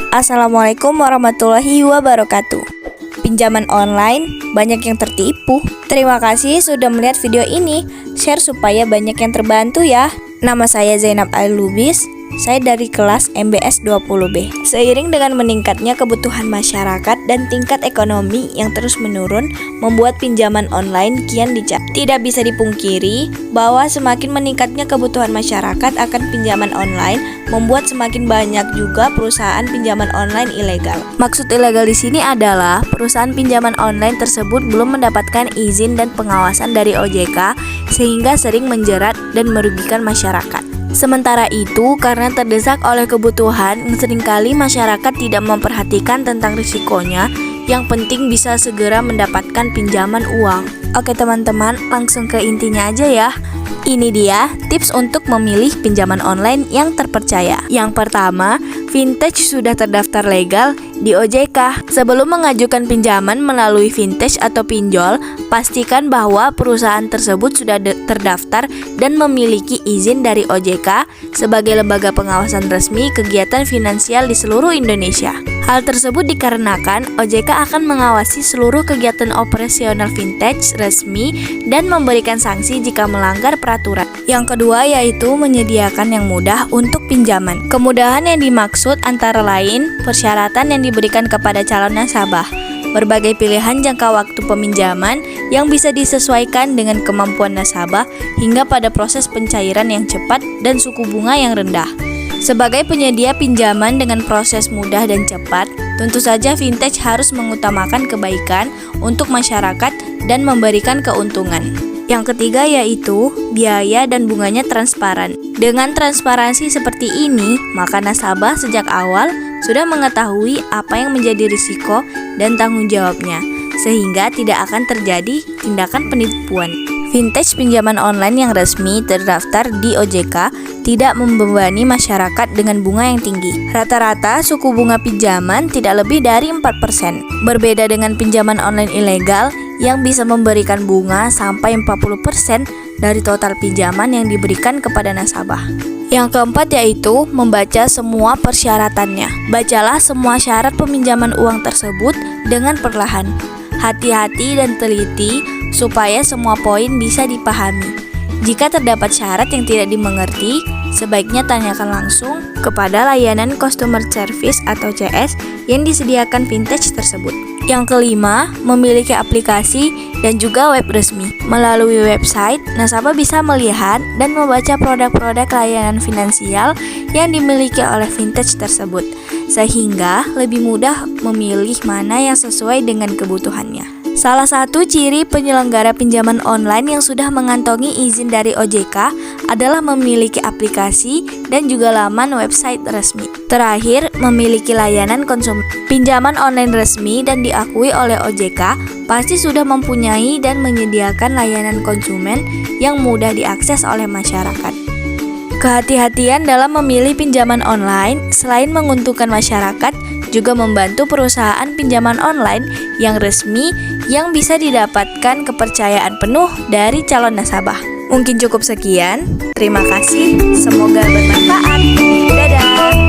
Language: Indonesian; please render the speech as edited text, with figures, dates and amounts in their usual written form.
Assalamualaikum warahmatullahi wabarakatuh. Pinjaman online banyak yang tertipu. Terima kasih sudah melihat video ini. Share supaya banyak yang terbantu ya. Nama saya Zainab Al-Lubis. Saya dari kelas MBS 20B. Seiring dengan meningkatnya kebutuhan masyarakat dan tingkat ekonomi yang terus menurun, membuat pinjaman online kian dicap. Tidak bisa dipungkiri bahwa semakin meningkatnya kebutuhan masyarakat akan pinjaman online, membuat semakin banyak juga perusahaan pinjaman online ilegal. Maksud ilegal di sini adalah perusahaan pinjaman online tersebut belum mendapatkan izin dan pengawasan dari OJK sehingga sering menjerat dan merugikan masyarakat. Sementara itu, karena terdesak oleh kebutuhan, seringkali masyarakat tidak memperhatikan tentang risikonya, yang penting bisa segera mendapatkan pinjaman uang. Oke teman-teman, langsung ke intinya aja ya. Ini dia tips untuk memilih pinjaman online yang terpercaya. Yang pertama, Vintage sudah terdaftar legal di OJK. Sebelum mengajukan pinjaman melalui Vintage atau pinjol, pastikan bahwa perusahaan tersebut sudah terdaftar dan memiliki izin dari OJK sebagai lembaga pengawasan resmi kegiatan finansial di seluruh Indonesia. Hal tersebut dikarenakan OJK akan mengawasi seluruh kegiatan operasional Vintage resmi dan memberikan sanksi jika melanggar peraturan. Yang kedua yaitu menyediakan yang mudah untuk pinjaman. Kemudahan yang dimaksud antara lain persyaratan yang diberikan kepada calon nasabah, berbagai pilihan jangka waktu peminjaman yang bisa disesuaikan dengan kemampuan nasabah hingga pada proses pencairan yang cepat dan suku bunga yang rendah. Sebagai penyedia pinjaman dengan proses mudah dan cepat, tentu saja Vintage harus mengutamakan kebaikan untuk masyarakat dan memberikan keuntungan. Yang ketiga yaitu biaya dan bunganya transparan. Dengan transparansi seperti ini, maka nasabah sejak awal sudah mengetahui apa yang menjadi risiko dan tanggung jawabnya, sehingga tidak akan terjadi tindakan penipuan. Vintage pinjaman online yang resmi terdaftar di OJK tidak membebani masyarakat dengan bunga yang tinggi. Rata-rata suku bunga pinjaman tidak lebih dari 4%. Berbeda dengan pinjaman online ilegal yang bisa memberikan bunga sampai 40% dari total pinjaman yang diberikan kepada nasabah. Yang keempat yaitu membaca semua persyaratannya. Bacalah semua syarat peminjaman uang tersebut dengan perlahan. Hati-hati dan teliti supaya semua poin bisa dipahami. Jika terdapat syarat yang tidak dimengerti, sebaiknya tanyakan langsung kepada layanan Customer Service atau CS yang disediakan Vintage tersebut. Yang kelima, memiliki aplikasi dan juga web resmi. Melalui website, nasabah bisa melihat dan membaca produk-produk layanan finansial yang dimiliki oleh Vintage tersebut, sehingga lebih mudah memilih mana yang sesuai dengan kebutuhannya. Salah satu ciri penyelenggara pinjaman online yang sudah mengantongi izin dari OJK adalah memiliki aplikasi dan juga laman website resmi. Terakhir, memiliki layanan konsumen. Pinjaman online resmi dan diakui oleh OJK pasti sudah mempunyai dan menyediakan layanan konsumen yang mudah diakses oleh masyarakat. Kehati-hatian dalam memilih pinjaman online selain menguntungkan masyarakat, juga membantu perusahaan pinjaman online yang resmi yang bisa didapatkan kepercayaan penuh dari calon nasabah. Mungkin cukup sekian. Terima kasih. Semoga bermanfaat. Dadah.